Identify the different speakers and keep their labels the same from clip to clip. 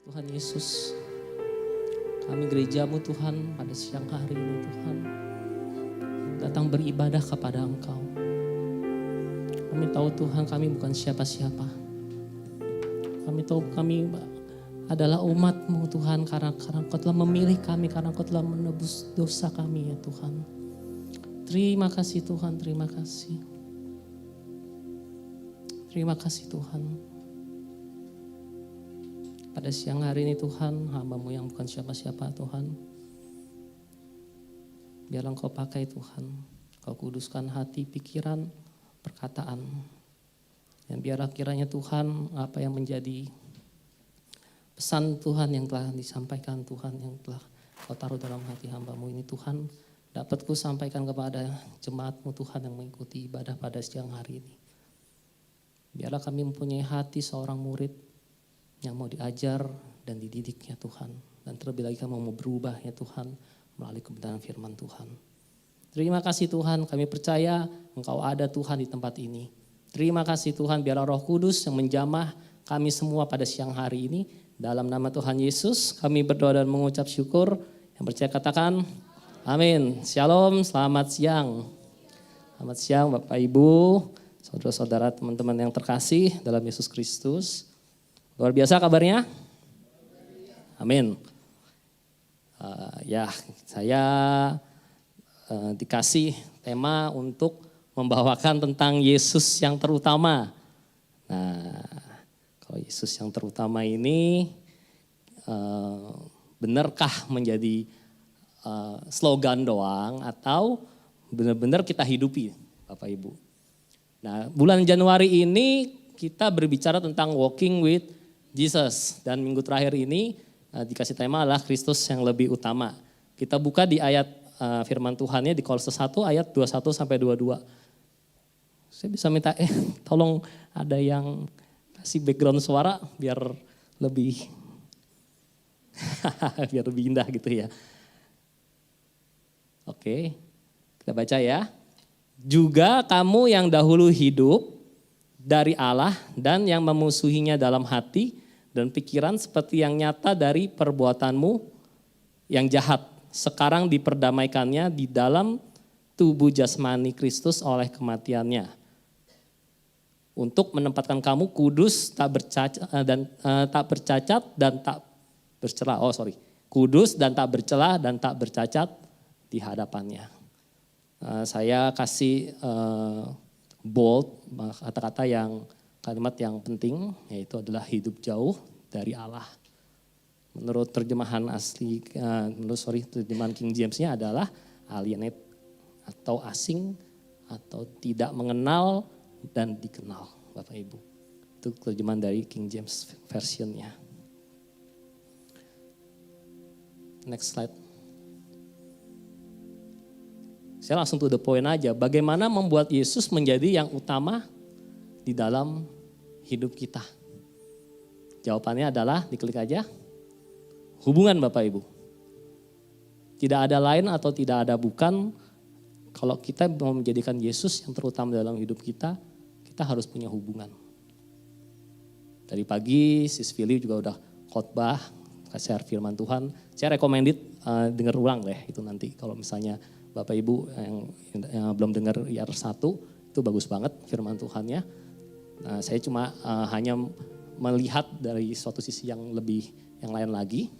Speaker 1: Tuhan Yesus, kami gerejamu Tuhan pada siang hari ini Tuhan, datang beribadah kepada Engkau. Kami tahu Tuhan kami bukan siapa-siapa. Kami tahu kami adalah umat-Mu Tuhan karena Engkau telah memilih kami, karena Engkau telah menebus dosa kami ya Tuhan. Terima kasih Tuhan, terima kasih. Terima kasih Tuhan. Pada siang hari ini Tuhan, hamba-Mu yang bukan siapa-siapa Tuhan. Biarlah Engkau pakai Tuhan. Engkau kuduskan hati, pikiran, perkataan. Dan biarlah kiranya Tuhan apa yang menjadi pesan Tuhan yang telah disampaikan Tuhan, yang telah Kau taruh dalam hati hamba-Mu ini Tuhan, dapat Ku sampaikan kepada jemaat-Mu Tuhan yang mengikuti ibadah pada siang hari ini. Biarlah kami mempunyai hati seorang murid yang mau diajar dan dididik ya Tuhan. Dan terlebih lagi kami mau berubah ya Tuhan melalui kebenaran firman Tuhan. Terima kasih Tuhan, kami percaya Engkau ada Tuhan di tempat ini. Terima kasih Tuhan, biarlah Roh Kudus yang menjamah kami semua pada siang hari ini. Dalam nama Tuhan Yesus kami berdoa dan mengucap syukur. Yang percaya katakan amin. Shalom, selamat siang. Selamat siang Bapak Ibu, saudara-saudara, teman-teman yang terkasih dalam Yesus Kristus. Luar biasa kabarnya? Amin. Saya dikasih tema untuk membawakan tentang Yesus yang terutama. Nah, kalau Yesus yang terutama ini benarkah menjadi slogan doang atau benar-benar kita hidupi, Bapak Ibu? Nah, bulan Januari ini kita berbicara tentang walking with Jesus, dan minggu terakhir ini dikasih tema adalah Kristus yang lebih utama. Kita buka di ayat firman Tuhannya di Kolose 1 ayat 21 sampai 22. Saya bisa minta tolong ada yang kasih background suara biar lebih biar lebih indah gitu ya. Oke, kita baca ya. Juga kamu yang dahulu hidup dari Allah dan yang memusuhinya dalam hati dan pikiran seperti yang nyata dari perbuatanmu yang jahat. Sekarang diperdamaikannya di dalam tubuh jasmani Kristus oleh kematiannya. Untuk menempatkan kamu kudus, tak bercacat dan tak bercela. Kudus dan tak bercela dan tak bercacat di hadapannya. Saya kasih bold, kata-kata yang kalimat yang penting, yaitu adalah hidup jauh dari Allah. Menurut terjemahan terjemahan King James-nya adalah alienate atau asing atau tidak mengenal dan dikenal, Bapak Ibu. Itu terjemahan dari King James version-nya. Next slide. Saya langsung to the point aja. Bagaimana membuat Yesus menjadi yang utama di dalam hidup kita? Jawabannya adalah, diklik aja, hubungan Bapak Ibu. Tidak ada lain atau tidak ada bukan. Kalau kita mau menjadikan Yesus yang terutama dalam hidup kita, kita harus punya hubungan. Dari pagi, Sis Philly juga udah khotbah, share firman Tuhan. Saya recommended dengar ulang deh itu nanti kalau misalnya Bapak Ibu yang belum dengar IR 1, itu bagus banget firman Tuhannya. Nah, saya cuma hanya melihat dari suatu sisi yang lain lagi.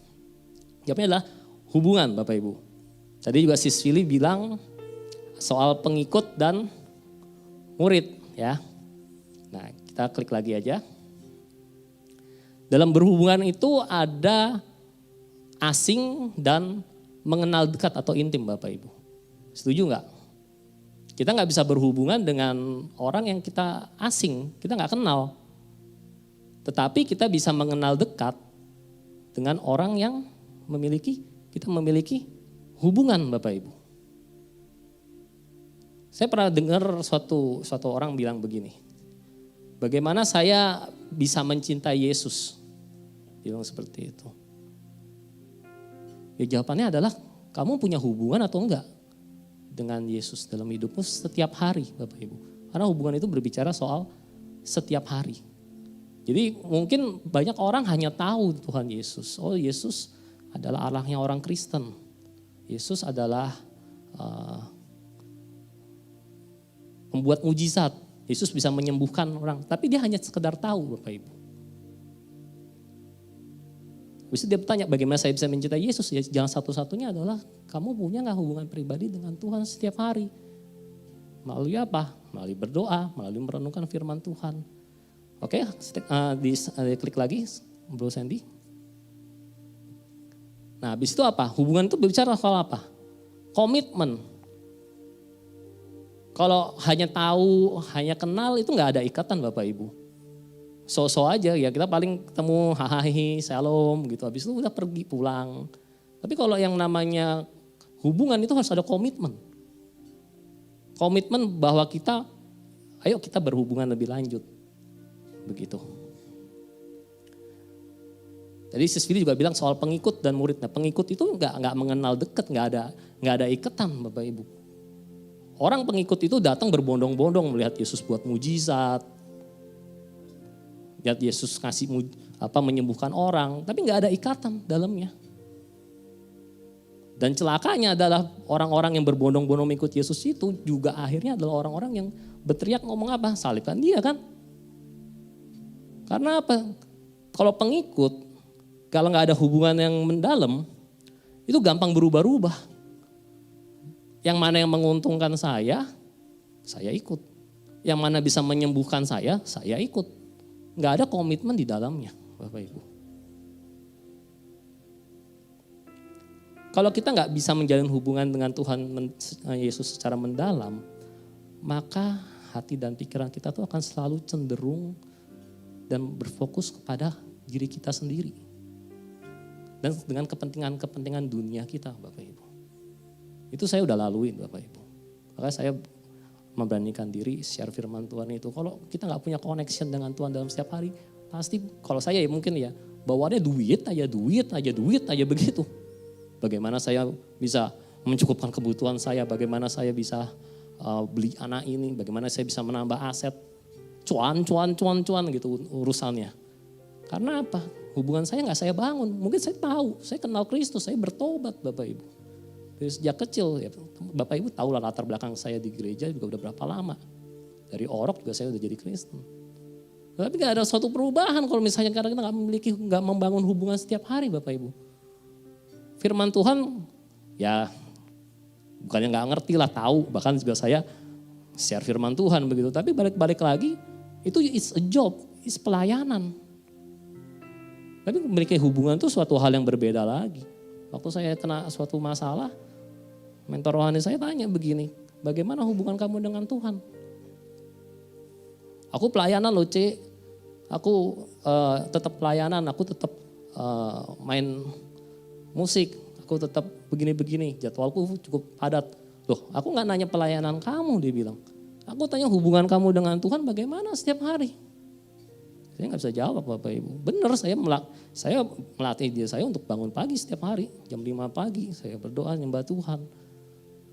Speaker 1: Jawabnya adalah hubungan Bapak Ibu. Tadi juga Sis Philly bilang soal pengikut dan murid ya. Nah, kita klik lagi aja. Dalam berhubungan itu ada asing dan mengenal dekat atau intim Bapak Ibu. Setuju nggak? Kita nggak bisa berhubungan dengan orang yang kita asing, kita nggak kenal. Tetapi kita bisa mengenal dekat dengan orang yang kita memiliki hubungan Bapak Ibu. Saya pernah dengar suatu orang bilang begini, bagaimana saya bisa mencintai Yesus? Bilang seperti itu. Ya jawabannya adalah kamu punya hubungan atau enggak dengan Yesus dalam hidupmu setiap hari Bapak Ibu. Karena hubungan itu berbicara soal setiap hari. Jadi mungkin banyak orang hanya tahu Tuhan Yesus. Oh, Yesus adalah Allahnya orang Kristen. Yesus adalah membuat mujizat. Yesus bisa menyembuhkan orang. Tapi dia hanya sekedar tahu, Bapak Ibu. Habis itu dia bertanya, bagaimana saya bisa mencintai Yesus? Ya, jalan satu-satunya adalah kamu punya gak hubungan pribadi dengan Tuhan setiap hari? Melalui apa? Melalui berdoa, melalui merenungkan firman Tuhan. Oke, klik lagi, Bro Sandy. Nah, habis itu apa? Hubungan itu berbicara soal apa? Komitmen. Kalau hanya tahu, hanya kenal itu gak ada ikatan Bapak Ibu. So-so aja ya, kita paling ketemu hahahi, shalom gitu, habis itu udah pergi pulang. Tapi kalau yang namanya hubungan itu harus ada komitmen. Komitmen bahwa ayo kita berhubungan lebih lanjut. Begitu. Jadi Sis Fili juga bilang soal pengikut dan murid. Nah, pengikut itu nggak mengenal dekat, nggak ada ikatan Bapak Ibu. Orang pengikut itu datang berbondong-bondong melihat Yesus buat mujizat, lihat Yesus menyembuhkan orang, tapi nggak ada ikatan dalamnya. Dan celakanya adalah orang-orang yang berbondong-bondong mengikut Yesus itu juga akhirnya adalah orang-orang yang berteriak ngomong apa? Salibkan dia kan. Karena apa? Kalau pengikut, kalau nggak ada hubungan yang mendalam, itu gampang berubah-ubah. Yang mana yang menguntungkan saya ikut. Yang mana bisa menyembuhkan saya ikut. Nggak ada komitmen di dalamnya, Bapak Ibu. Kalau kita nggak bisa menjalin hubungan dengan Tuhan Yesus secara mendalam, maka hati dan pikiran kita tuh akan selalu cenderung dan berfokus kepada diri kita sendiri. Dan dengan kepentingan-kepentingan dunia kita, Bapak Ibu. Itu saya udah laluin, Bapak Ibu. Makanya saya memberanikan diri share firman Tuhan itu. Kalau kita nggak punya connection dengan Tuhan dalam setiap hari, pasti kalau saya ya mungkin ya bawaannya duit aja begitu. Bagaimana saya bisa mencukupkan kebutuhan saya, bagaimana saya bisa beli anak ini, bagaimana saya bisa menambah aset, cuan gitu urusannya. Karena apa? Hubungan saya nggak saya bangun. Mungkin saya tahu, saya kenal Kristus, saya bertobat Bapak Ibu. Dari sejak kecil, ya, Bapak Ibu tahu lah latar belakang saya di gereja juga udah berapa lama. Dari orok juga saya udah jadi Kristen. Tapi gak ada suatu perubahan kalau misalnya karena kita nggak membangun hubungan setiap hari Bapak Ibu. Firman Tuhan, ya bukannya nggak ngerti lah, tahu. Bahkan juga saya share firman Tuhan begitu. Tapi balik lagi, itu it's a job, it's pelayanan. Tapi memiliki hubungan itu suatu hal yang berbeda lagi. Waktu saya kena suatu masalah, mentor rohani saya tanya begini, bagaimana hubungan kamu dengan Tuhan? Aku pelayanan loh C, aku tetap pelayanan, aku tetap main musik, aku tetap begini-begini, jadwalku cukup padat. Loh, aku gak nanya pelayanan kamu, dia bilang. Aku tanya hubungan kamu dengan Tuhan bagaimana setiap hari. Saya gak bisa jawab Bapak Ibu. Benar saya melatih diri saya untuk bangun pagi setiap hari. Jam 5 pagi saya berdoa nyembah Tuhan.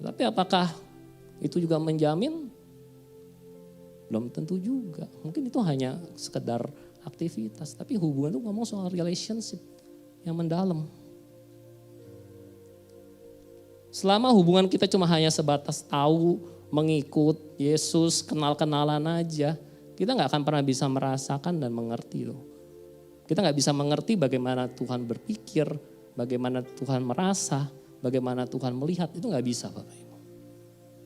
Speaker 1: Tapi apakah itu juga menjamin? Belum tentu juga. Mungkin itu hanya sekedar aktivitas. Tapi hubungan itu ngomong soal relationship yang mendalam. Selama hubungan kita cuma hanya sebatas tahu, mengikut Yesus, kenal-kenalan aja, kita gak akan pernah bisa merasakan dan mengerti loh. Kita gak bisa mengerti bagaimana Tuhan berpikir, bagaimana Tuhan merasa, bagaimana Tuhan melihat, itu gak bisa Bapak Ibu.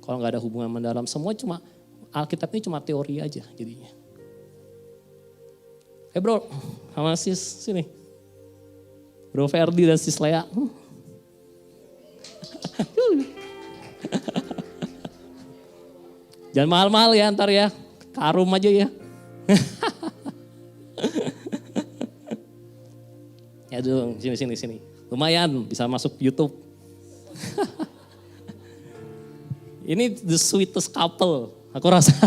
Speaker 1: Kalau gak ada hubungan mendalam, semua cuma, Alkitab ini cuma teori aja jadinya. Bro, sama sis sini. Bro Ferdi dan sis Lea. Jangan mahal-mahal ya ntar ya. Karum aja ya. Ya dong, sini. Lumayan bisa masuk YouTube. Ini the sweetest couple, aku rasa.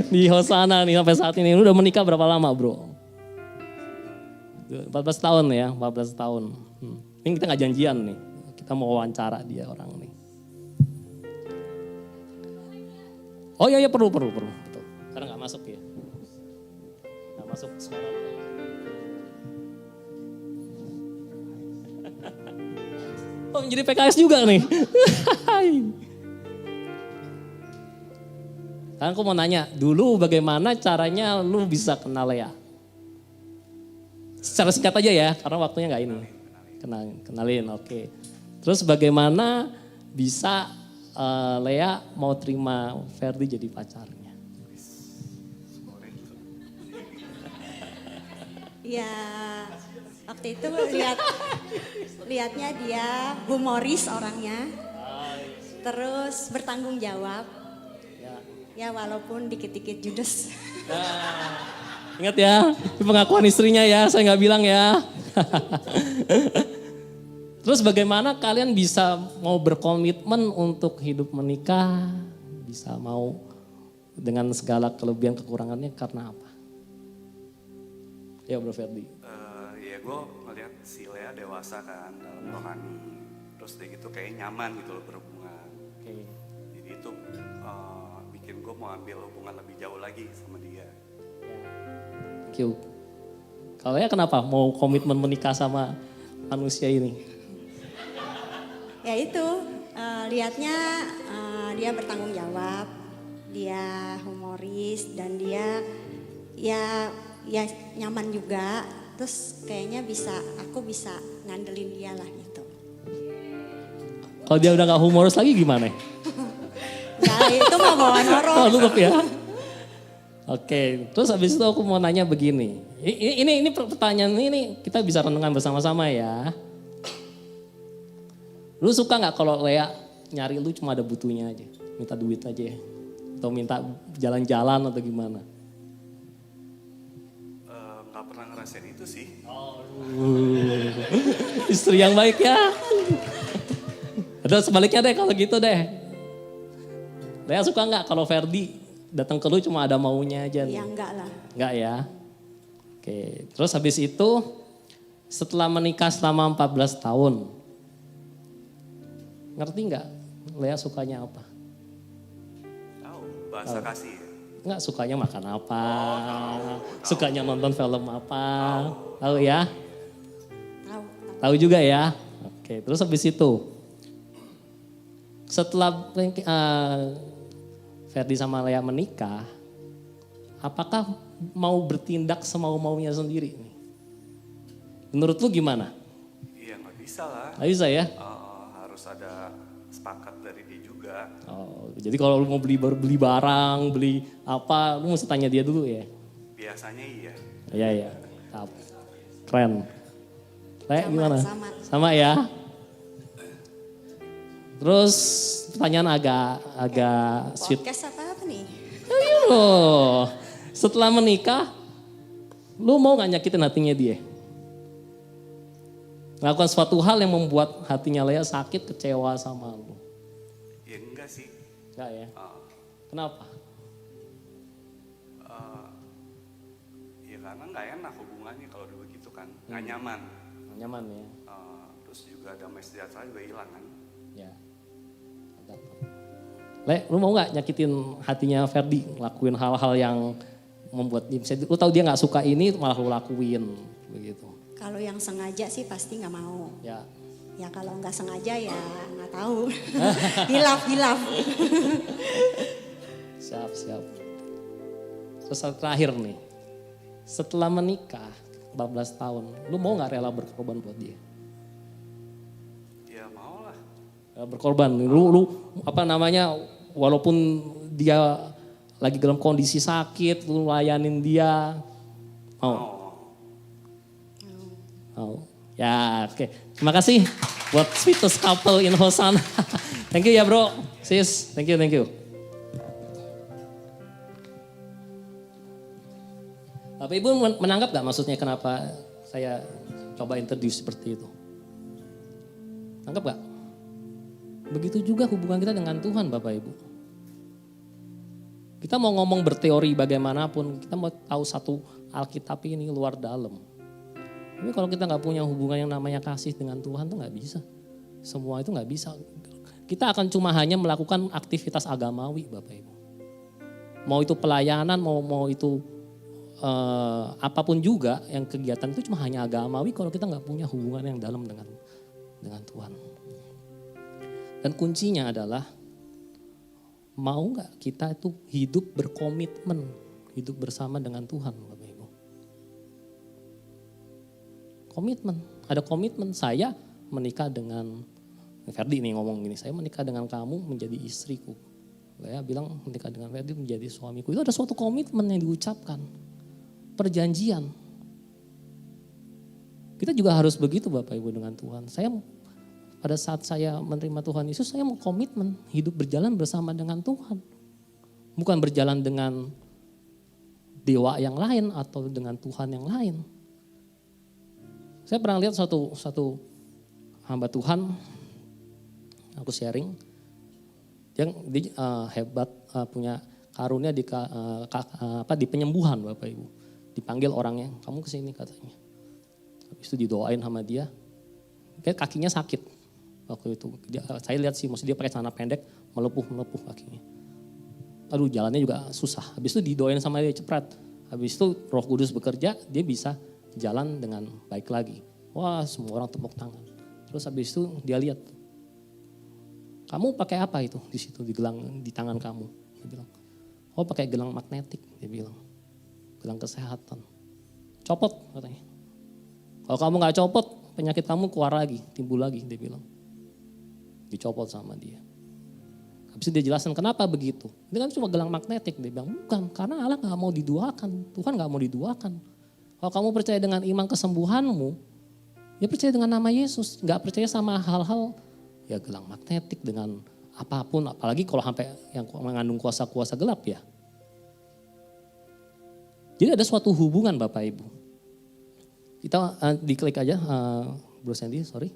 Speaker 1: Di Hosana nih sampai saat ini. Udah menikah berapa lama bro? 14 tahun ya, 14 tahun. Ini kita gak janjian nih. Kita mau wawancara dia orang nih. Oh iya perlu. Betul. Karena gak masuk ya. Gak masuk suara. Oh, menjadi PKS juga nih. Sekarang aku mau nanya, dulu bagaimana caranya lu bisa kenal Lea? Secara singkat aja ya, karena waktunya nggak ini. Kenalin, oke. Terus bagaimana bisa Lea mau terima Ferdi jadi pacarnya?
Speaker 2: Ya, waktu itu lihatnya dia humoris orangnya, terus bertanggung jawab. Ya walaupun dikit-dikit judes.
Speaker 1: Ingat ya, itu pengakuan istrinya ya, saya nggak bilang ya. Terus bagaimana kalian bisa mau berkomitmen untuk hidup menikah, bisa mau dengan segala kelebihan kekurangannya karena apa? Ya Bro Ferdi.
Speaker 3: Ya gue ngeliat si Lea dewasa kan dalam rohani, terus dia gitu kayak nyaman gitu loh berhubungan.
Speaker 1: Oke.
Speaker 3: Jadi itu bikin gue mau ambil hubungan lebih jauh lagi sama dia.
Speaker 1: Thank you. Kalau ya kenapa mau komitmen menikah sama manusia ini?
Speaker 2: Ya itu, lihatnya dia bertanggung jawab, dia humoris dan dia ya nyaman juga. Terus kayaknya aku bisa ngandelin dia lah gitu.
Speaker 1: Kalau dia udah gak humoris lagi gimana?
Speaker 2: Ya itu mah bawaan orang.
Speaker 1: Oh tutup ya. Oke, terus habis itu aku mau nanya begini. Ini pertanyaan ini kita bisa renungan bersama-sama ya. Lu suka gak kalau Lea nyari lu cuma ada butuhnya aja, minta duit aja ya? Atau minta jalan-jalan atau gimana?
Speaker 3: Gak pernah ngerasain itu sih.
Speaker 1: Istri yang baik ya. Ada sebaliknya deh kalau gitu deh. Lea suka gak kalau Ferdi datang ke lu cuma ada maunya aja?
Speaker 2: Ya enggak lah.
Speaker 1: Enggak ya. Oke, terus habis itu setelah menikah selama 14 tahun, ngerti nggak Lea sukanya apa?
Speaker 3: Tahu bahasa kasih ya?
Speaker 1: Nggak, sukanya makan apa? Sukanya nonton film apa? Tahu ya?
Speaker 2: Tahu.
Speaker 1: Tahu juga ya? Oke, terus habis itu setelah Ferdi sama Lea menikah, apakah mau bertindak semau-maunya sendiri nih? Menurut lu gimana?
Speaker 3: Iya nggak bisa lah.
Speaker 1: Nggak bisa ya?
Speaker 3: Harus ada sepakat dari dia juga.
Speaker 1: Oh, jadi kalau lu mau beli barang, beli apa, lu mesti tanya dia dulu ya?
Speaker 3: Biasanya iya.
Speaker 1: Iya, iya. Keren. Le, gimana? Sama ya? Terus pertanyaan agak sweet.
Speaker 2: Podcast apa nih?
Speaker 1: Ayo, setelah menikah, lu mau gak nyakitin hatinya dia? Melakukan suatu hal yang membuat hatinya Lea sakit, kecewa sama lu?
Speaker 3: Ya enggak sih.
Speaker 1: Enggak ya? Kenapa?
Speaker 3: Ya karena nggak enak hubungannya kalau dulu gitu kan. Nggak nyaman.
Speaker 1: Nggak nyaman ya?
Speaker 3: Terus juga damai sejahtera juga hilang kan.
Speaker 1: Ya. Le, lu mau gak nyakitin hatinya Ferdi, lakuin hal-hal yang membuat dia, lu tahu dia gak suka ini malah lu lakuin begitu.
Speaker 2: Kalau yang sengaja sih pasti nggak mau.
Speaker 1: Ya.
Speaker 2: Ya kalau nggak sengaja ya nggak tahu. Hilaf.
Speaker 1: Siap. Terus terakhir nih, setelah menikah 14 tahun, lu mau gak rela berkorban buat dia?
Speaker 3: Ya mau lah.
Speaker 1: Berkorban, lu apa namanya, walaupun dia lagi dalam kondisi sakit, lu layanin dia, mau? Mau. Ya, oke. Terima kasih buat sweetest couple in Hosan. Thank you ya bro, sis, thank you. Bapak Ibu menanggap gak maksudnya kenapa saya coba introduce seperti itu? Tanggap gak? Begitu juga hubungan kita dengan Tuhan Bapak Ibu. Kita mau ngomong berteori bagaimanapun, kita mau tahu satu Alkitab ini luar dalam. Tapi kalau kita gak punya hubungan yang namanya kasih dengan Tuhan tuh gak bisa. Semua itu gak bisa. Kita akan cuma hanya melakukan aktivitas agamawi Bapak Ibu. Mau itu pelayanan, mau itu apapun juga yang kegiatan itu cuma hanya agamawi kalau kita nggak punya hubungan yang dalam dengan Tuhan. Dan kuncinya adalah mau nggak kita itu hidup berkomitmen, hidup bersama dengan Tuhan, Bapak Ibu. Komitmen, ada komitmen saya menikah dengan Ferdi nih ngomong gini, saya menikah dengan kamu menjadi istriku. Saya bilang menikah dengan Ferdi menjadi suamiku. Itu ada suatu komitmen yang diucapkan, perjanjian. Kita juga harus begitu Bapak Ibu dengan Tuhan. Saya pada saat saya menerima Tuhan Yesus, saya mau komitmen hidup berjalan bersama dengan Tuhan. Bukan berjalan dengan dewa yang lain atau dengan Tuhan yang lain. Saya pernah lihat satu hamba Tuhan, aku sharing, dia hebat, punya karunia di penyembuhan Bapak Ibu. Dipanggil orangnya, kamu kesini katanya. Habis itu didoain sama dia, kayak kakinya sakit waktu itu. Saya lihat sih, maksudnya dia pakai celana pendek, melepuh kakinya. Aduh jalannya juga susah, habis itu didoain sama dia cepet. Habis itu Roh Kudus bekerja, dia bisa jalan dengan baik lagi. Wah, semua orang tepuk tangan. Terus habis itu dia lihat, kamu pakai apa itu di situ di tangan kamu? Dia bilang, oh pakai gelang magnetik. Dia bilang, gelang kesehatan. Copot katanya. Kalau kamu nggak copot, penyakit kamu keluar lagi, timbul lagi. Dia bilang, dicopot sama dia. Habis itu dia jelasin kenapa begitu. Ini kan cuma gelang magnetik. Dia bilang, bukan, karena Allah nggak mau diduakan. Tuhan nggak mau diduakan. Kalau kamu percaya dengan iman kesembuhanmu, ya percaya dengan nama Yesus. Nggak percaya sama hal-hal, ya gelang magnetik dengan apapun. Apalagi kalau sampai yang mengandung kuasa-kuasa gelap ya. Jadi ada suatu hubungan Bapak Ibu. Kita diklik aja, Bro Sandy, sorry.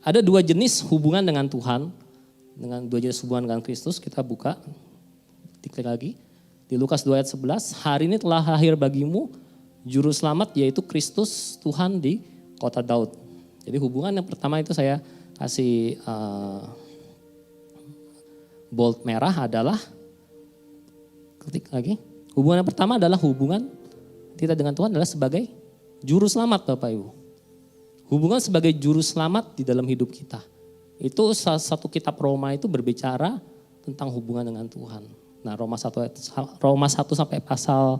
Speaker 1: Ada dua jenis hubungan dengan Tuhan. Dengan dua jenis hubungan dengan Kristus, kita buka, diklik lagi. Di Lukas 2 ayat 11, hari ini telah lahir bagimu juru selamat yaitu Kristus Tuhan di kota Daud. Jadi hubungan yang pertama itu saya kasih bold merah adalah, ketik lagi. Hubungan yang pertama adalah hubungan kita dengan Tuhan adalah sebagai juru selamat Bapak Ibu. Hubungan sebagai juru selamat di dalam hidup kita. Itu salah satu kitab Roma itu berbicara tentang hubungan dengan Tuhan. Nah Roma 1 sampai pasal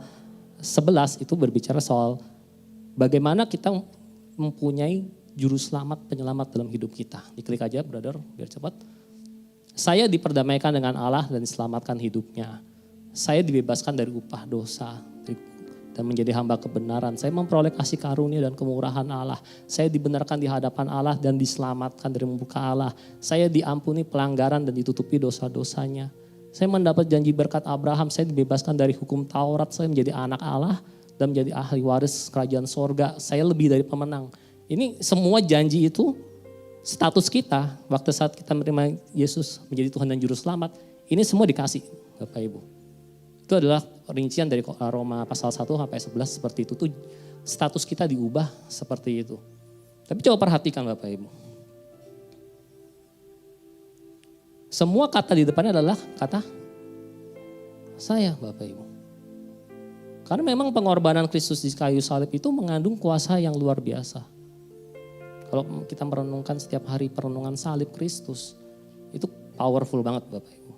Speaker 1: 11 itu berbicara soal bagaimana kita mempunyai juru selamat, penyelamat dalam hidup kita. Diklik aja brother biar cepat. Saya diperdamaikan dengan Allah dan diselamatkan hidupnya. Saya dibebaskan dari upah dosa dan menjadi hamba kebenaran. Saya memperoleh kasih karunia dan kemurahan Allah. Saya dibenarkan di hadapan Allah dan diselamatkan dari muka Allah. Saya diampuni pelanggaran dan ditutupi dosa-dosanya. Saya mendapat janji berkat Abraham. Saya dibebaskan dari hukum Taurat. Saya menjadi anak Allah dan menjadi ahli waris kerajaan sorga. Saya lebih dari pemenang. Ini semua janji itu status kita waktu saat kita menerima Yesus menjadi Tuhan dan Juru Selamat. Ini semua dikasih Bapak Ibu. Itu adalah rincian dari Roma pasal 1 sampai 11 seperti itu. Tuh status kita diubah seperti itu. Tapi coba perhatikan Bapak Ibu. Semua kata di depannya adalah kata saya Bapak Ibu. Karena memang pengorbanan Kristus di kayu salib itu mengandung kuasa yang luar biasa. Kalau kita merenungkan setiap hari perenungan salib Kristus, itu powerful banget Bapak Ibu.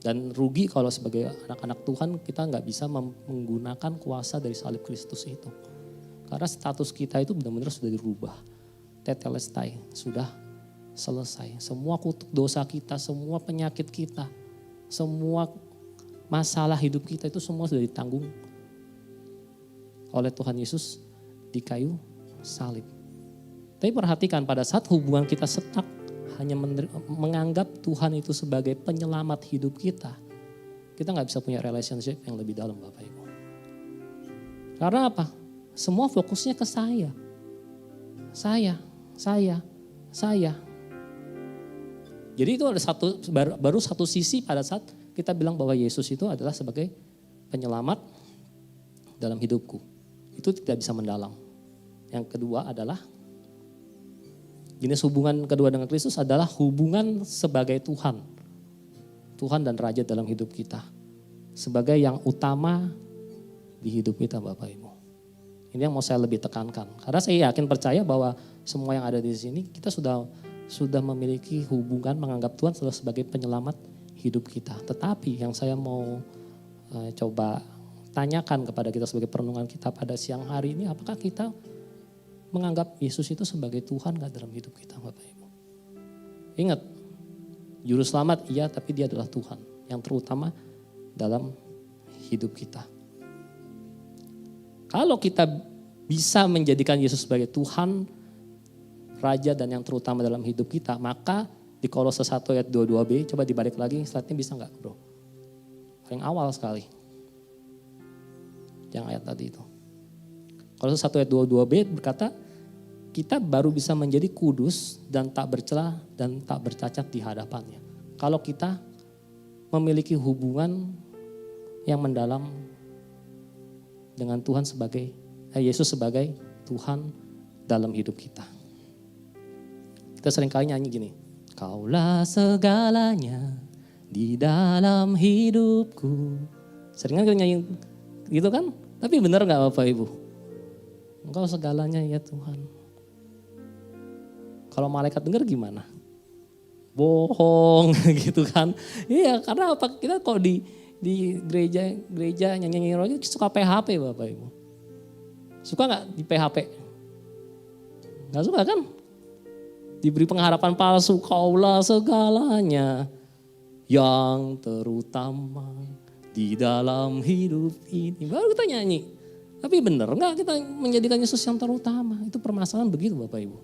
Speaker 1: Dan rugi kalau sebagai anak-anak Tuhan kita nggak bisa menggunakan kuasa dari salib Kristus itu. Karena status kita itu benar-benar sudah dirubah. Tetelestai, sudah selesai. Semua kutuk dosa kita, semua penyakit kita, semua masalah hidup kita itu semua sudah ditanggung oleh Tuhan Yesus di kayu salib. Tapi perhatikan pada saat hubungan kita setak, hanya menganggap Tuhan itu sebagai penyelamat hidup kita nggak bisa punya relationship yang lebih dalam Bapak Ibu. Karena apa? Semua fokusnya ke saya. Saya. Jadi itu ada baru satu sisi pada saat kita bilang bahwa Yesus itu adalah sebagai penyelamat dalam hidupku. Itu tidak bisa mendalam. Yang kedua adalah jenis hubungan kedua dengan Kristus adalah hubungan sebagai Tuhan. Tuhan dan Raja dalam hidup kita. Sebagai yang utama di hidup kita Bapak Ibu. Ini yang mau saya lebih tekankan. Karena saya yakin percaya bahwa semua yang ada di sini kita sudah memiliki hubungan menganggap Tuhan sebagai penyelamat hidup kita. Tetapi yang saya mau coba tanyakan kepada kita sebagai perenungan kita pada siang hari ini, apakah kita menganggap Yesus itu sebagai Tuhan gak dalam hidup kita Bapak Ibu? Ingat, juru selamat iya, tapi dia adalah Tuhan yang terutama dalam hidup kita. Kalau kita bisa menjadikan Yesus sebagai Tuhan, Raja dan yang terutama dalam hidup kita, maka di Kolose 1 ayat 22b, coba dibalik lagi, slide-nya bisa enggak bro? Yang awal sekali. Yang ayat tadi itu. Kolose 1 ayat 22b berkata, kita baru bisa menjadi kudus dan tak bercela dan tak bercacat di hadapannya. Kalau kita memiliki hubungan yang mendalam dengan Tuhan sebagai, Yesus sebagai Tuhan dalam hidup kita. Kita seringkali nyanyi gini, Kaulah segalanya di dalam hidupku. Sering kan kita nyanyi gitu kan? Tapi benar gak Bapak Ibu? Engkau segalanya ya Tuhan. Kalau malaikat dengar gimana? Bohong gitu kan. Iya karena apa? Kita kok di gereja nyanyi rohani suka PHP Bapak Ibu. Suka gak di PHP? Gak suka kan? Diberi pengharapan palsu, kaulah segalanya yang terutama di dalam hidup ini. Baru kita nyanyi. Tapi benar enggak kita menjadikan Yesus yang terutama? Itu permasalahan begitu Bapak Ibu.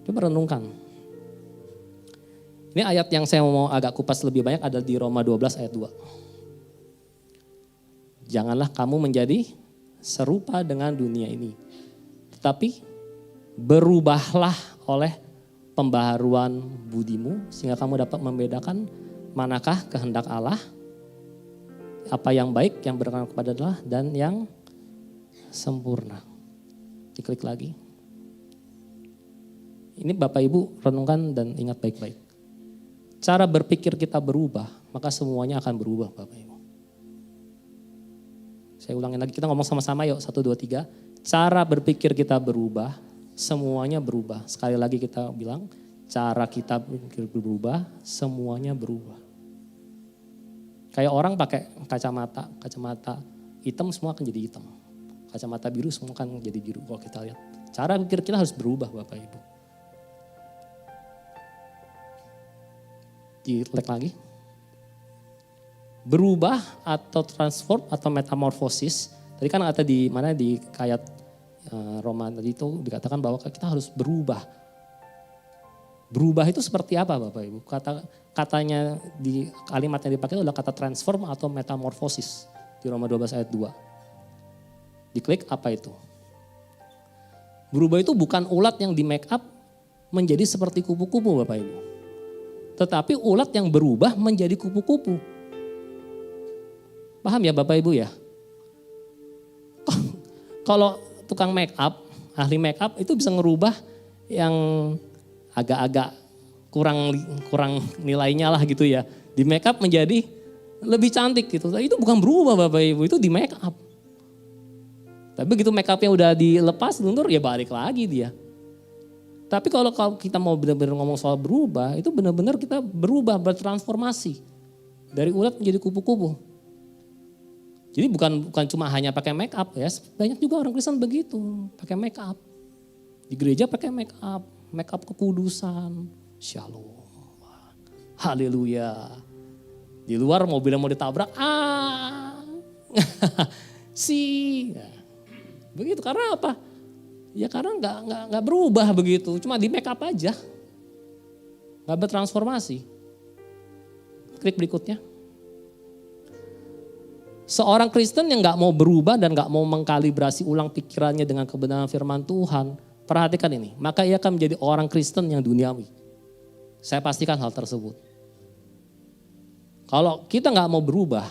Speaker 1: Coba renungkan. Ini ayat yang saya mau agak kupas lebih banyak ada di Roma 12 ayat 2. Janganlah kamu menjadi serupa dengan dunia ini. Tetapi berubahlah oleh pembaharuan budimu sehingga kamu dapat membedakan manakah kehendak Allah, apa yang baik, yang berkenan kepada Allah dan yang sempurna. Diklik lagi. Ini Bapak Ibu renungkan dan ingat baik-baik. Cara berpikir kita berubah, maka semuanya akan berubah Bapak Ibu. Saya ulangin lagi, kita ngomong sama-sama yuk, 1, 2, 3. Cara berpikir kita berubah, semuanya berubah. Sekali lagi kita bilang, cara kita berpikir berubah, semuanya berubah. Kayak orang pakai kacamata hitam semua akan jadi hitam. Kacamata biru semua akan jadi biru kalau kita lihat. Cara pikir kita harus berubah Bapak Ibu. Diklik lagi. Berubah atau transform atau metamorfosis. Tadi kan kata di mana di ayat Roma tadi itu dikatakan bahwa kita harus berubah. Berubah itu seperti apa Bapak Ibu? Katanya di kalimat yang dipakai adalah kata transform atau metamorfosis di Roma 12 ayat 2. Diklik apa itu? Berubah itu bukan ulat yang di make up menjadi seperti kupu-kupu Bapak Ibu. Tetapi ulat yang berubah menjadi kupu-kupu. Paham ya Bapak Ibu ya? Kalau tukang make up, ahli make up itu bisa ngerubah yang agak-agak kurang nilainya lah gitu ya. Di make up menjadi lebih cantik gitu. Itu bukan berubah Bapak Ibu, itu di make up. Tapi begitu make upnya udah dilepas luntur ya balik lagi dia. Tapi kalau kita mau benar-benar ngomong soal berubah, itu benar-benar kita berubah, bertransformasi. Dari ulat menjadi kupu-kupu. Jadi bukan cuma hanya pakai make up ya, banyak juga orang Kristen begitu, pakai make up. Di gereja pakai make up kekudusan, shalom, haleluya. Di luar mobilnya mau ditabrak, begitu karena apa? Ya karena nggak berubah begitu, cuma di make up aja, nggak bertransformasi. Klik berikutnya. Seorang Kristen yang nggak mau berubah dan nggak mau mengkalibrasi ulang pikirannya dengan kebenaran firman Tuhan, perhatikan ini, maka ia akan menjadi orang Kristen yang duniawi. Saya pastikan hal tersebut. Kalau kita nggak mau berubah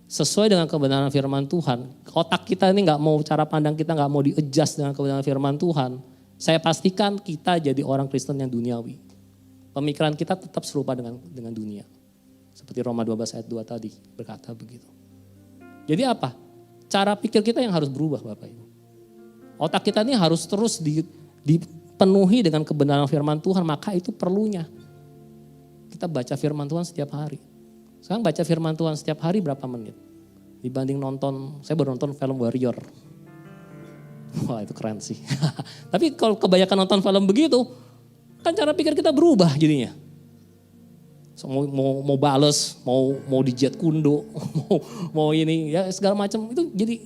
Speaker 1: sesuai dengan kebenaran firman Tuhan, otak kita ini nggak mau, cara pandang kita nggak mau di-adjust dengan kebenaran firman Tuhan, saya pastikan kita jadi orang Kristen yang duniawi. Pemikiran kita tetap serupa dengan dunia. Seperti Roma 12 ayat 2 tadi berkata begitu. Jadi apa? Cara pikir kita yang harus berubah Bapak Ibu. Otak kita ini harus terus dipenuhi dengan kebenaran firman Tuhan, maka itu perlunya. Kita baca firman Tuhan setiap hari. Sekarang baca firman Tuhan setiap hari berapa menit? Dibanding nonton, saya baru nonton film Warrior. Wah itu keren sih. Tapi kalau kebanyakan nonton film begitu, kan cara pikir kita berubah jadinya. So, mau bales, mau dijet kundo, mau ini ya segala macam itu jadi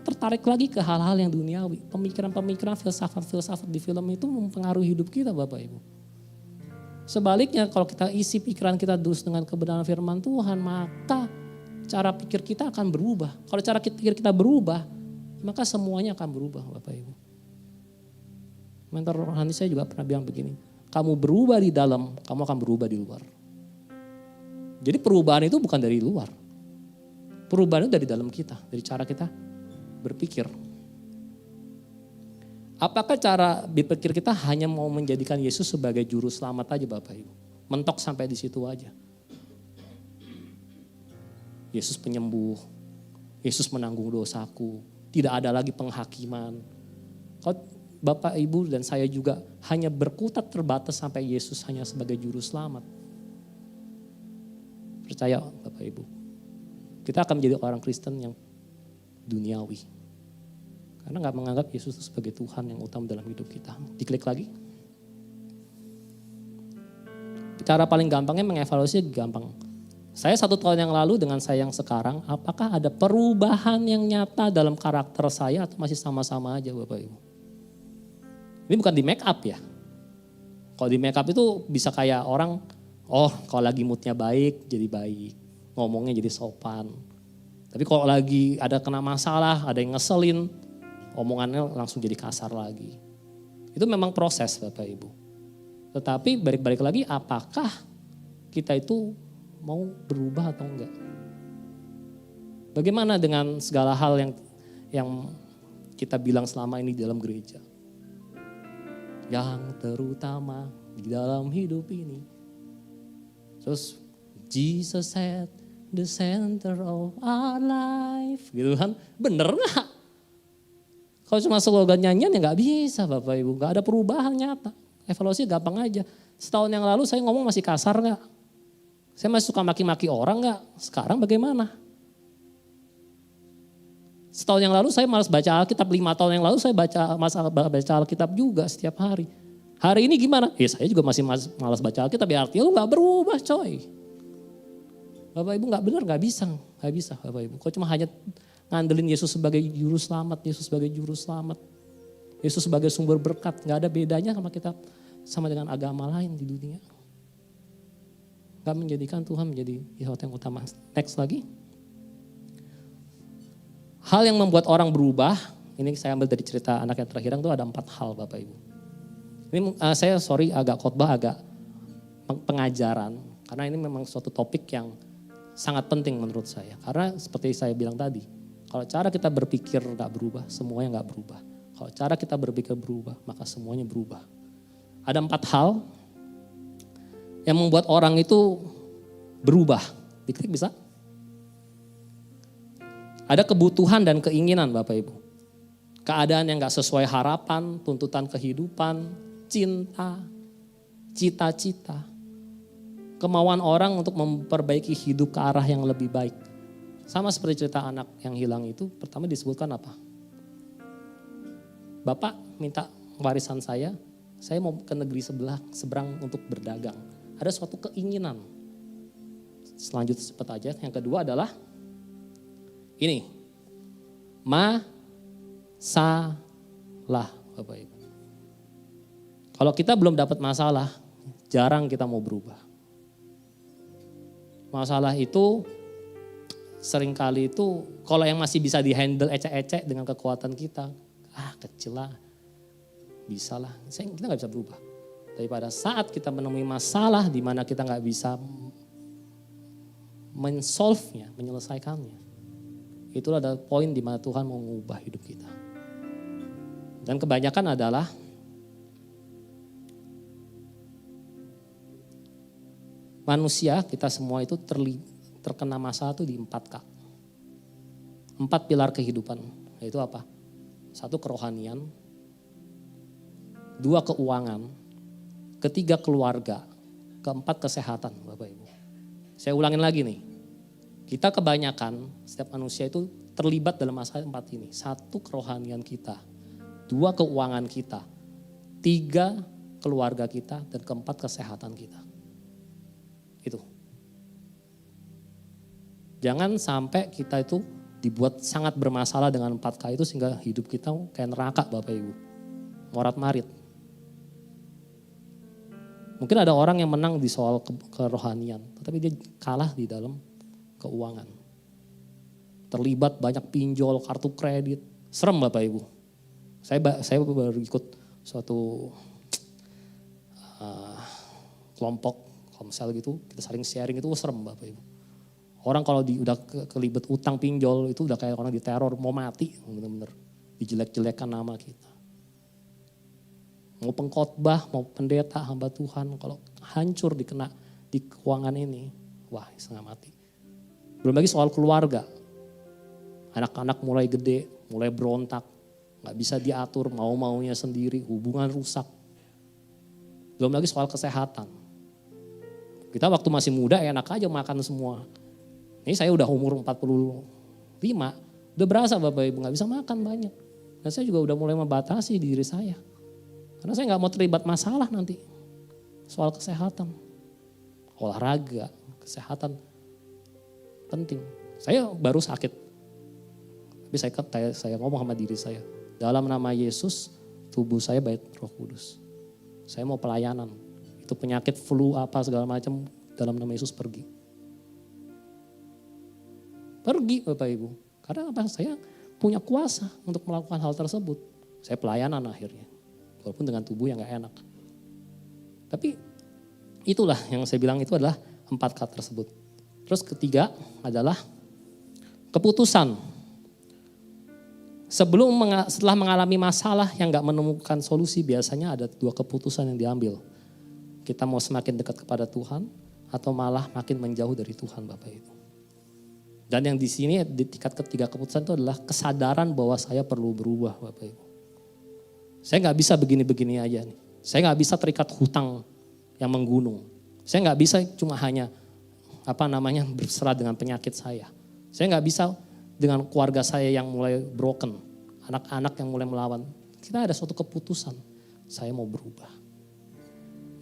Speaker 1: tertarik lagi ke hal-hal yang duniawi. Pemikiran-pemikiran filsafat di film itu mempengaruhi hidup kita Bapak Ibu. Sebaliknya kalau kita isi pikiran kita terus dengan kebenaran firman Tuhan, maka cara pikir kita akan berubah. Kalau cara pikir kita berubah, maka semuanya akan berubah Bapak Ibu. Mentor rohani saya juga pernah bilang begini, kamu berubah di dalam, kamu akan berubah di luar. Jadi perubahan itu bukan dari luar. Perubahan itu dari dalam kita, dari cara kita berpikir. Apakah cara berpikir kita hanya mau menjadikan Yesus sebagai juru selamat aja Bapak Ibu? Mentok sampai di situ aja. Yesus penyembuh, Yesus menanggung dosaku, tidak ada lagi penghakiman. Kalau Bapak Ibu dan saya juga hanya berkutat terbatas sampai Yesus hanya sebagai juru selamat. Percaya Bapak Ibu, kita akan menjadi orang Kristen yang duniawi. Karena gak menganggap Yesus sebagai Tuhan yang utama dalam hidup kita. Diklik lagi. Cara paling gampangnya mengevaluasi gampang. Saya 1 tahun yang lalu dengan saya yang sekarang, apakah ada perubahan yang nyata dalam karakter saya atau masih sama-sama aja Bapak Ibu? Ini bukan di make up ya. Kalau di make up itu bisa kayak orang, kalau lagi moodnya baik jadi baik. Ngomongnya jadi sopan. Tapi kalau lagi ada kena masalah, ada yang ngeselin, omongannya langsung jadi kasar lagi. Itu memang proses Bapak Ibu. Tetapi balik-balik lagi apakah kita itu mau berubah atau enggak? Bagaimana dengan segala hal yang kita bilang selama ini di dalam gereja? Yang terutama di dalam hidup ini. Terus Jesus at the center of our life. Gitu kan, bener gak? Kalau cuma slogan nyanyian ya gak bisa Bapak Ibu. Gak ada perubahan nyata. Evaluasi gampang aja. Setahun yang lalu saya ngomong masih kasar gak? Saya masih suka maki-maki orang gak? Sekarang bagaimana? Setahun yang lalu saya malas baca Alkitab. 5 tahun yang lalu saya baca Alkitab juga setiap hari. Hari ini gimana? Saya juga masih malas baca Alkitab. Ya artinya lu gak berubah coy. Bapak Ibu gak benar, gak bisa Bapak Ibu. Kok cuma hanya ngandelin Yesus sebagai juru selamat, Yesus sebagai juru selamat. Yesus sebagai sumber berkat, gak ada bedanya sama dengan agama lain di dunia. Gak menjadikan Tuhan menjadi sesuatu yang utama. Next lagi. Hal yang membuat orang berubah, ini saya ambil dari cerita anak yang terhilang itu ada 4 hal Bapak Ibu. Ini saya agak khotbah, agak pengajaran. Karena ini memang suatu topik yang sangat penting menurut saya. Karena seperti saya bilang tadi, kalau cara kita berpikir gak berubah, semuanya gak berubah. Kalau cara kita berpikir berubah, maka semuanya berubah. Ada 4 hal yang membuat orang itu berubah. Diklik bisa? Ada kebutuhan dan keinginan Bapak Ibu. Keadaan yang gak sesuai harapan, tuntutan kehidupan, cinta, cita-cita. Kemauan orang untuk memperbaiki hidup ke arah yang lebih baik. Sama seperti cerita anak yang hilang itu, pertama disebutkan apa? Bapak minta warisan saya mau ke negeri seberang untuk berdagang. Ada suatu keinginan. Selanjutnya cepat aja, yang kedua adalah ini. Masalah Bapak Ibu. Kalau kita belum dapat masalah, jarang kita mau berubah. Masalah itu seringkali itu kalau yang masih bisa dihandle ecek-ecek dengan kekuatan kita, kecil lah, bisa lah, kita gak bisa berubah. Tapi pada saat kita menemui masalah di mana kita gak bisa men-solve-nya, menyelesaikannya, itulah ada poin di mana Tuhan mau mengubah hidup kita. Dan kebanyakan adalah manusia, kita semua itu terkena masalah tuh di 4K. 4 pilar kehidupan, yaitu apa? 1 kerohanian, 2 keuangan, 3 keluarga, 4 kesehatan Bapak Ibu. Saya ulangin lagi nih, kita kebanyakan setiap manusia itu terlibat dalam masalah 4 ini. 1 kerohanian kita, 2 keuangan kita, 3 keluarga kita, dan 4 kesehatan kita. Itu. Jangan sampai kita itu dibuat sangat bermasalah dengan 4K itu sehingga hidup kita kayak neraka Bapak Ibu. Morat-marit. Mungkin ada orang yang menang di soal kerohanian, tetapi dia kalah di dalam keuangan. Terlibat banyak pinjol, kartu kredit. Serem Bapak Ibu. Saya baru ikut suatu kelompok komsel gitu, kita saling sharing itu serem Bapak Ibu. Orang kalau udah kelibet utang pinjol itu udah kayak orang diteror, mau mati bener-bener. Dijelek-jelekan nama kita. Mau pengkhotbah, mau pendeta, hamba Tuhan, kalau hancur dikena di keuangan ini, wah setengah mati. Belum lagi soal keluarga. Anak-anak mulai gede, mulai berontak, gak bisa diatur, mau-maunya sendiri, hubungan rusak. Belum lagi soal kesehatan. Kita waktu masih muda enak aja makan semua. Ini saya udah umur 45, udah berasa Bapak Ibu gak bisa makan banyak. Dan saya juga udah mulai membatasi diri saya. Karena saya gak mau terlibat masalah nanti. Soal kesehatan. Olahraga, kesehatan penting. Saya baru sakit. Tapi saya ngomong sama diri saya. Dalam nama Yesus, tubuh saya bait Roh Kudus. Saya mau pelayanan. Itu penyakit flu apa segala macam dalam nama Yesus pergi. Pergi Bapak Ibu. Karena apa? Saya punya kuasa untuk melakukan hal tersebut. Saya pelayanan akhirnya. Walaupun dengan tubuh yang gak enak. Tapi itulah yang saya bilang itu adalah 4K tersebut. Terus ketiga adalah keputusan. Setelah mengalami masalah yang gak menemukan solusi, biasanya ada 2 keputusan yang diambil. Kita mau semakin dekat kepada Tuhan atau malah makin menjauh dari Tuhan Bapak Ibu. Dan yang di sini di tingkat ketiga keputusan itu adalah kesadaran bahwa saya perlu berubah Bapak Ibu. Saya gak bisa begini-begini aja nih. Saya gak bisa terikat hutang yang menggunung. Saya gak bisa cuma hanya berserah dengan penyakit saya. Saya gak bisa dengan keluarga saya yang mulai broken. Anak-anak yang mulai melawan. Kita ada suatu keputusan. Saya mau berubah.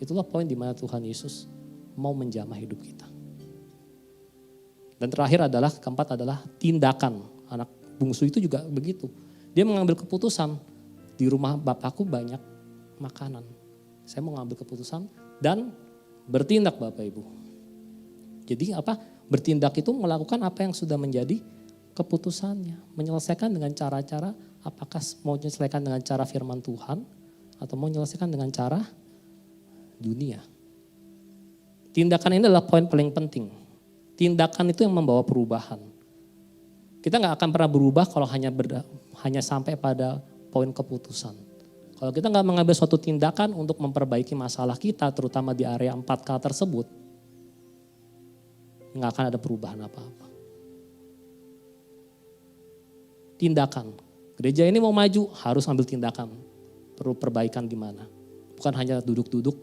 Speaker 1: Itulah poin di mana Tuhan Yesus mau menjamah hidup kita. Dan terakhir adalah, keempat adalah tindakan. Anak bungsu itu juga begitu. Dia mengambil keputusan. Di rumah bapakku banyak makanan. Saya mau ngambil keputusan dan bertindak Bapak Ibu. Jadi apa? Bertindak itu melakukan apa yang sudah menjadi keputusannya. Menyelesaikan dengan cara-cara, apakah mau menyelesaikan dengan cara firman Tuhan atau mau menyelesaikan dengan cara dunia. Tindakan ini adalah poin paling penting. Tindakan itu yang membawa perubahan. Kita gak akan pernah berubah kalau hanya sampai pada poin keputusan. Kalau kita gak mengambil suatu tindakan untuk memperbaiki masalah kita, terutama di area 4K tersebut, gak akan ada perubahan apa-apa. Tindakan. Gereja ini mau maju, harus ambil tindakan. Perlu perbaikan di mana. Bukan hanya duduk-duduk,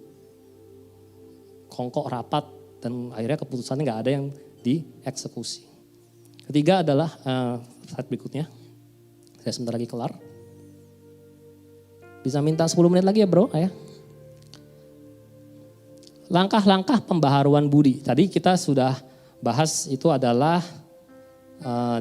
Speaker 1: kongkok rapat, dan akhirnya keputusannya gak ada yang dieksekusi. Ketiga adalah, slide berikutnya. Saya sebentar lagi kelar. Bisa minta 10 menit lagi ya bro, ya. Langkah-langkah pembaharuan budi. Tadi kita sudah bahas itu adalah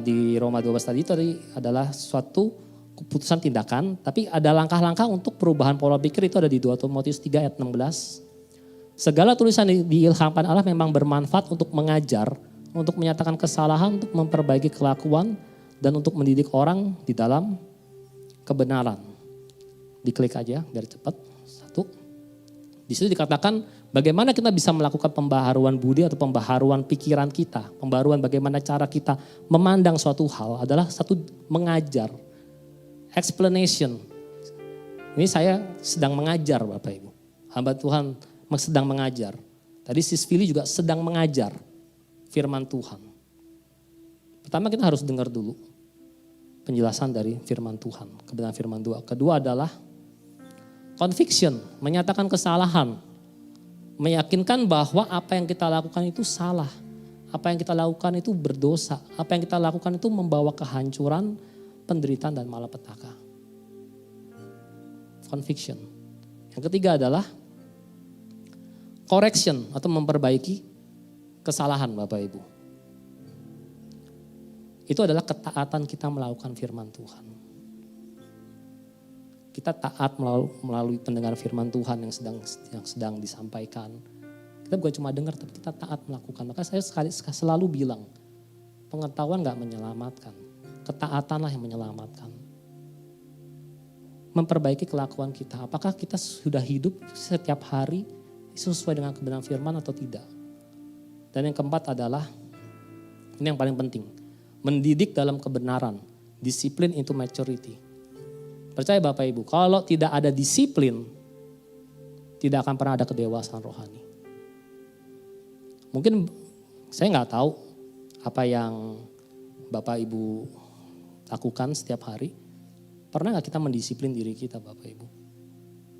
Speaker 1: di Roma 12 tadi itu adalah suatu keputusan tindakan. Tapi ada langkah-langkah untuk perubahan pola pikir itu ada di 2 Timotius 3 ayat 16. Segala tulisan diilhamkan Allah memang bermanfaat untuk mengajar, untuk menyatakan kesalahan, untuk memperbaiki kelakuan, dan untuk mendidik orang di dalam kebenaran. Diklik aja biar cepat. 1. Di situ dikatakan bagaimana kita bisa melakukan pembaharuan budi atau pembaharuan pikiran kita. Pembaharuan bagaimana cara kita memandang suatu hal adalah satu mengajar. Explanation. Ini saya sedang mengajar Bapak Ibu. Hamba Tuhan sedang mengajar. Tadi Sis Fili juga sedang mengajar firman Tuhan. Pertama kita harus dengar dulu penjelasan dari firman Tuhan, kebenaran firman Tuhan. Kedua adalah conviction, menyatakan kesalahan. Meyakinkan bahwa apa yang kita lakukan itu salah. Apa yang kita lakukan itu berdosa. Apa yang kita lakukan itu membawa kehancuran, penderitaan dan malapetaka. Conviction. Yang ketiga adalah correction atau memperbaiki kesalahan Bapak Ibu. Itu adalah ketaatan kita melakukan firman Tuhan. Kita taat melalui pendengar firman Tuhan yang sedang disampaikan. Kita bukan cuma dengar, tapi kita taat melakukan. Maka saya selalu bilang, pengetahuan gak menyelamatkan. Ketaatanlah yang menyelamatkan. Memperbaiki kelakuan kita. Apakah kita sudah hidup setiap hari sesuai dengan kebenaran firman atau tidak. Dan yang keempat adalah, ini yang paling penting. Mendidik dalam kebenaran, disiplin into maturity. Percaya Bapak Ibu, kalau tidak ada disiplin, tidak akan pernah ada kedewasaan rohani. Mungkin saya nggak tahu apa yang Bapak Ibu lakukan setiap hari. Pernah nggak kita mendisiplin diri kita Bapak Ibu?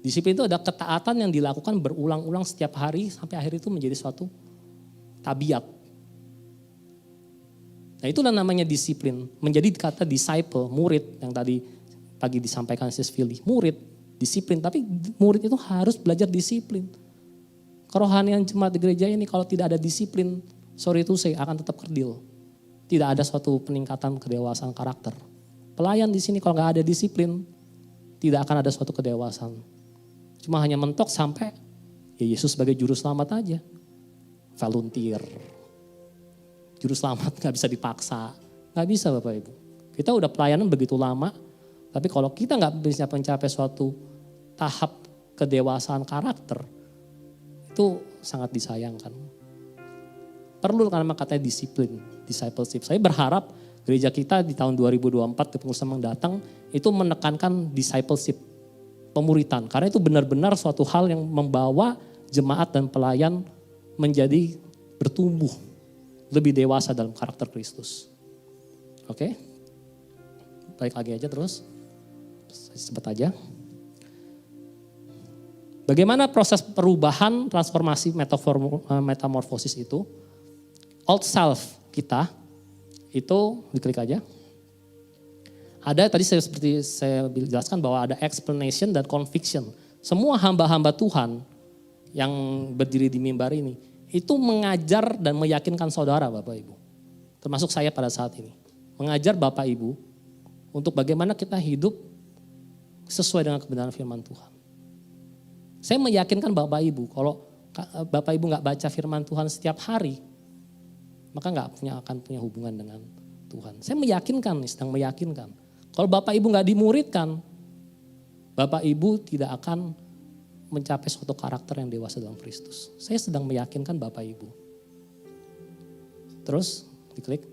Speaker 1: Disiplin itu ada ketaatan yang dilakukan berulang-ulang setiap hari sampai akhir itu menjadi suatu tabiat. Nah itulah namanya disiplin. Menjadi kata disciple, murid yang tadi pagi disampaikan Sis Fili. Murid, disiplin. Tapi murid itu harus belajar disiplin. Kerohanian jemaat di gereja ini kalau tidak ada disiplin, sorry to say, akan tetap kerdil. Tidak ada suatu peningkatan kedewasaan karakter. Pelayan di sini kalau nggak ada disiplin, tidak akan ada suatu kedewasaan. Cuma hanya mentok sampai ya Yesus sebagai juru selamat aja. Volunteer. Juru selamat gak bisa dipaksa. Gak bisa Bapak Ibu. Kita udah pelayanan begitu lama. Tapi kalau kita gak bisa mencapai suatu tahap kedewasaan karakter. Itu sangat disayangkan. Perlu karena katanya disiplin, discipleship. Saya berharap gereja kita di tahun 2024 di pengusaha mendatang itu menekankan discipleship. Pemuritan. Karena itu benar-benar suatu hal yang membawa jemaat dan pelayan menjadi bertumbuh. Lebih dewasa dalam karakter Kristus. Oke? Baik lagi aja terus. Cepat aja. Bagaimana proses perubahan, transformasi, metamorfosis itu? Old self kita, itu diklik aja. Ada tadi seperti saya jelaskan bahwa ada explanation dan conviction. Semua hamba-hamba Tuhan yang berdiri di mimbar ini, itu mengajar dan meyakinkan saudara Bapak Ibu. Termasuk saya pada saat ini. Mengajar Bapak Ibu untuk bagaimana kita hidup sesuai dengan kebenaran firman Tuhan. Saya meyakinkan Bapak Ibu, kalau Bapak Ibu gak baca firman Tuhan setiap hari, maka akan punya hubungan dengan Tuhan. Saya meyakinkan, sedang meyakinkan. Kalau Bapak Ibu gak dimuridkan, Bapak Ibu tidak akan mencapai suatu karakter yang dewasa dalam Kristus. Saya sedang meyakinkan Bapak Ibu. Terus diklik.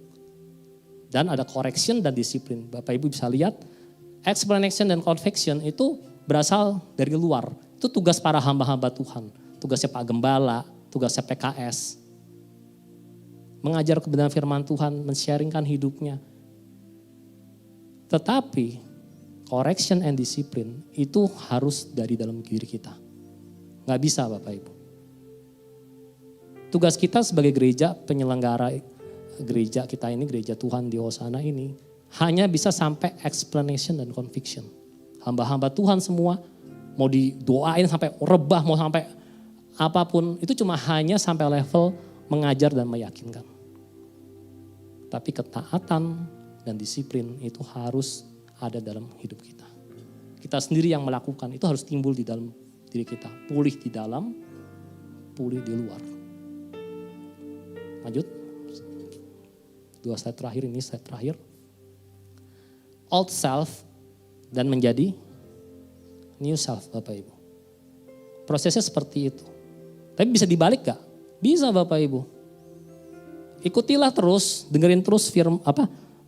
Speaker 1: Dan ada correction dan disiplin. Bapak Ibu bisa lihat, explanation dan conviction itu berasal dari luar. Itu tugas para hamba-hamba Tuhan. Tugasnya Pak Gembala, tugasnya PKS. Mengajar kebenaran firman Tuhan, men-sharingkan hidupnya. Tetapi correction and discipline itu harus dari dalam diri kita. Gak bisa Bapak Ibu. Tugas kita sebagai gereja, penyelenggara gereja kita ini, gereja Tuhan di Hosana ini, hanya bisa sampai explanation dan conviction. Hamba-hamba Tuhan semua, mau didoain sampai rebah, mau sampai apapun, itu cuma hanya sampai level mengajar dan meyakinkan. Tapi ketaatan dan disiplin itu harus ada dalam hidup kita. Kita sendiri yang melakukan, itu harus timbul di dalam diri kita. Pulih di dalam, pulih di luar. Lanjut. 2 slide terakhir, ini slide terakhir. Old self dan menjadi new self Bapak Ibu. Prosesnya seperti itu. Tapi bisa dibalik gak? Bisa Bapak Ibu. Ikutilah terus, dengerin terus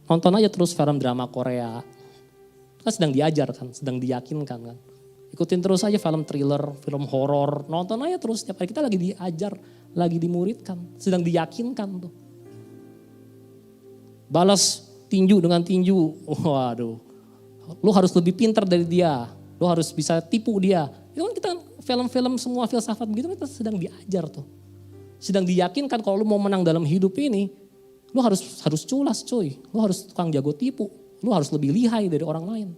Speaker 1: nonton aja terus film drama Korea. Kan sedang diajar kan, sedang diyakinkan kan. Ikutin terus aja film thriller, film horor, nonton aja terus setiap hari. Kita lagi diajar, lagi dimuridkan, sedang diyakinkan tuh. Balas tinju dengan tinju. Waduh. Lu harus lebih pintar dari dia. Lu harus bisa tipu dia. Itu kan kita film-film semua filsafat begitu kita sedang diajar tuh. Sedang diyakinkan kalau lu mau menang dalam hidup ini, lu harus culas cuy. Lu harus tukang jago tipu. Lu harus lebih lihai dari orang lain.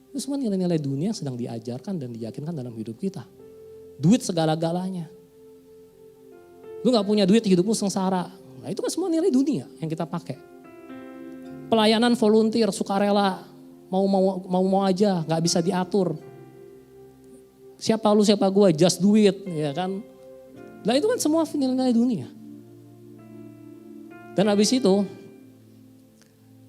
Speaker 1: Itu semua nilai-nilai dunia yang sedang diajarkan dan diyakinkan dalam hidup kita. Duit segala-galanya. Lu gak punya duit, hidupmu sengsara. Nah itu kan semua nilai dunia yang kita pakai. Pelayanan volunteer, sukarela, mau aja, gak bisa diatur. Siapa lu, siapa gua, just do it, ya kan. Nah itu kan semua nilai-nilai dunia. Dan habis itu,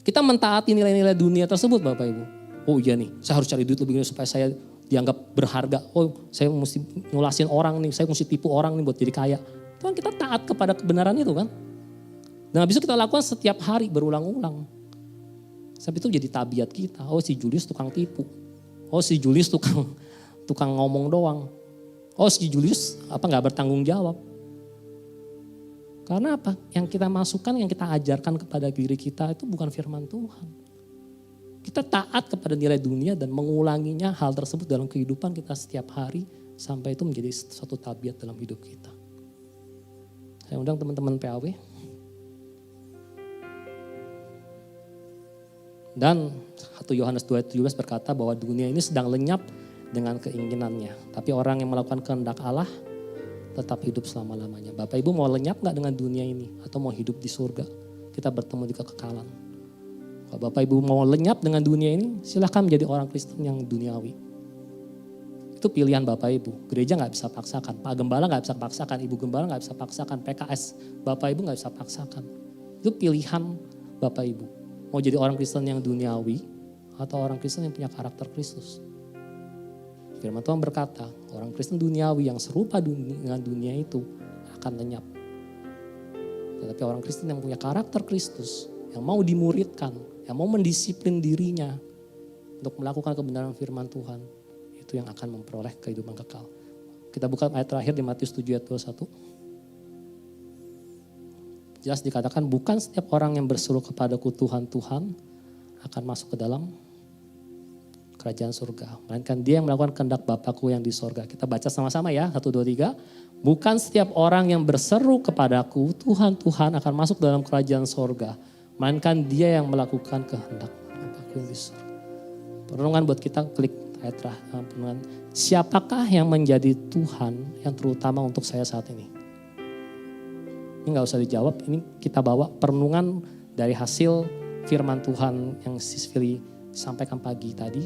Speaker 1: kita mentaati nilai-nilai dunia tersebut Bapak Ibu. Oh iya nih, saya harus cari duit lebih supaya saya dianggap berharga. Oh saya mesti nyulasin orang nih, saya mesti tipu orang nih buat jadi kaya. Itu kan kita taat kepada kebenaran itu kan. Dan habis itu kita lakukan setiap hari berulang-ulang. Sampai itu jadi tabiat kita. Oh si Julius tukang tipu. Oh si Julius tukang ngomong doang. Oh si Julius nggak bertanggung jawab. Karena apa? Yang kita masukkan, yang kita ajarkan kepada diri kita itu bukan firman Tuhan. Kita taat kepada nilai dunia dan mengulanginya hal tersebut dalam kehidupan kita setiap hari. Sampai itu menjadi suatu tabiat dalam hidup kita. Saya undang teman-teman PAW. Dan 1 Yohanes 2:17 berkata bahwa dunia ini sedang lenyap dengan keinginannya. Tapi orang yang melakukan kehendak Allah tetap hidup selama-lamanya. Bapak Ibu mau lenyap gak dengan dunia ini? Atau mau hidup di surga? Kita bertemu di kekekalan. Kalau Bapak Ibu mau lenyap dengan dunia ini, silahkan menjadi orang Kristen yang duniawi. Itu pilihan Bapak Ibu. Gereja gak bisa paksakan. Pak Gembala gak bisa paksakan. Ibu Gembala gak bisa paksakan. PKS Bapak Ibu gak bisa paksakan. Itu pilihan Bapak Ibu. Mau jadi orang Kristen yang duniawi atau orang Kristen yang punya karakter Kristus. Firman Tuhan berkata, orang Kristen duniawi yang serupa dengan dunia itu akan lenyap. Tetapi orang Kristen yang punya karakter Kristus, yang mau dimuridkan, yang mau mendisiplin dirinya untuk melakukan kebenaran firman Tuhan, itu yang akan memperoleh kehidupan kekal. Kita buka ayat terakhir di Matius 7 ayat 21. Jelas dikatakan bukan setiap orang yang berseru kepadaku Tuhan, Tuhan akan masuk ke dalam kerajaan surga. Melainkan dia yang melakukan kehendak Bapakku yang di surga. Kita baca sama-sama ya, 1, 2, 3. Bukan setiap orang yang berseru kepadaku Tuhan, Tuhan akan masuk dalam kerajaan surga. Melainkan dia yang melakukan kehendak Bapakku yang di surga. Perenungan buat kita, klik ayat terakhir. Siapakah yang menjadi Tuhan yang terutama untuk saya saat ini? Ini gak usah dijawab, ini kita bawa perenungan dari hasil firman Tuhan yang Sisvili sampaikan pagi tadi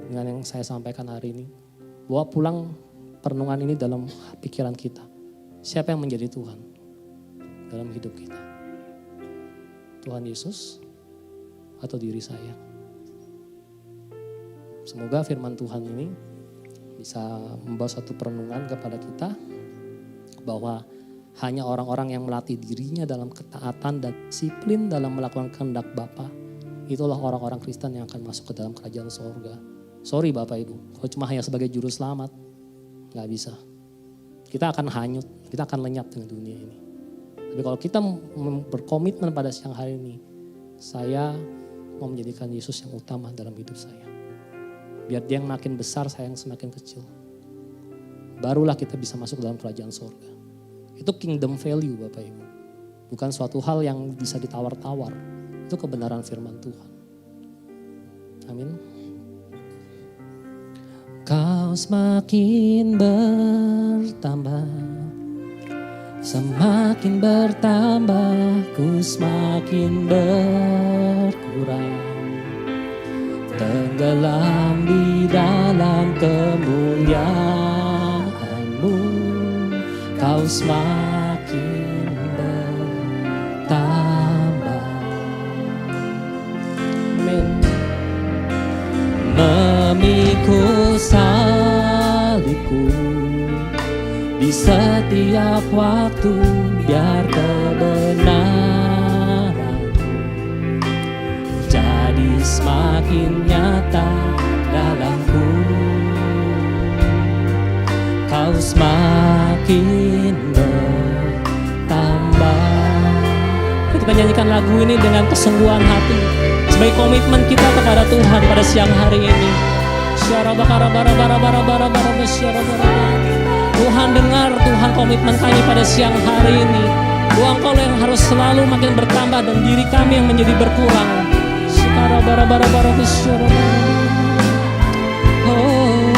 Speaker 1: dengan yang saya sampaikan hari ini. Bawa pulang perenungan ini dalam pikiran kita. Siapa yang menjadi Tuhan dalam hidup kita? Tuhan Yesus atau diri saya? Semoga firman Tuhan ini bisa membawa satu perenungan kepada kita bahwa hanya orang-orang yang melatih dirinya dalam ketaatan dan disiplin dalam melakukan kehendak Bapa, itulah orang-orang Kristen yang akan masuk ke dalam kerajaan surga. Sorry Bapak Ibu, kalau cuma hanya sebagai juru selamat, gak bisa. Kita akan hanyut, kita akan lenyap dengan dunia ini. Tapi kalau kita berkomitmen pada siang hari ini, saya mau menjadikan Yesus yang utama dalam hidup saya. Biar dia yang makin besar, saya yang semakin kecil. Barulah kita bisa masuk dalam kerajaan surga. Itu kingdom value Bapak Ibu. Bukan suatu hal yang bisa ditawar-tawar. Itu kebenaran firman Tuhan. Amin. Kau semakin bertambah, semakin bertambah, ku semakin berkurang. Tenggelam di dalam kemuliaan-Mu, Kau semakin bertambah. Amin. Memikul salibku di setiap waktu, biar kebenaran jadi semakin nyata dalamku. Kau semakin bertambah. Kita nyanyikan lagu ini dengan kesungguhan hati sebagai komitmen kita kepada Tuhan pada siang hari ini. Tuhan dengar, Tuhan komitmen kami pada siang hari ini. Tuhan Engkau yang harus selalu makin bertambah dan diri kami yang menjadi berkurang. Oh,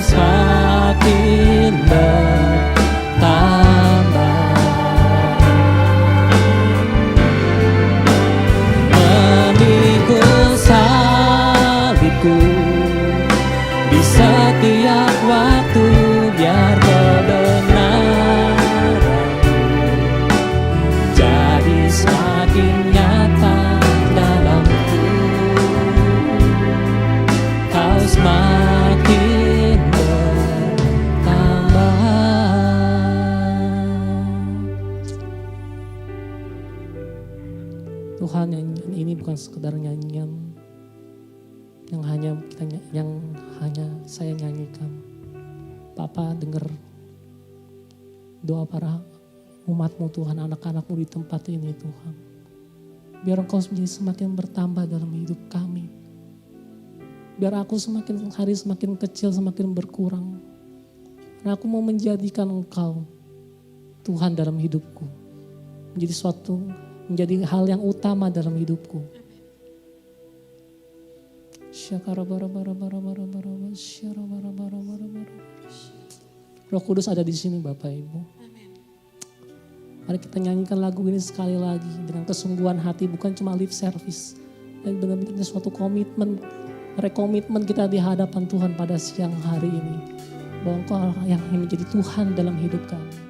Speaker 1: semakin bertambah memikul salibku di setiap waktu, biar kebenaran jadi semakin nyata dalamku. Kau semakin bertambah. Tuhan, nyanyian ini bukan sekedar nyanyian yang hanya saya nyanyikan. Papa dengar doa para umat-Mu Tuhan, anak-anak-Mu di tempat ini Tuhan. Biar Engkau menjadi semakin bertambah dalam hidup kami. Biar aku semakin hari semakin kecil, semakin berkurang. Dan aku mau menjadikan Engkau Tuhan dalam hidupku. Menjadi hal yang utama dalam hidupku. Roh Kudus ada di sini Bapak Ibu. Mari kita nyanyikan lagu ini sekali lagi dengan kesungguhan hati, bukan cuma lip service. Tapi benar-benar suatu komitmen, rekomitmen kita di hadapan Tuhan pada siang hari ini. Bahwa Engkau yang menjadi Tuhan dalam hidup kami.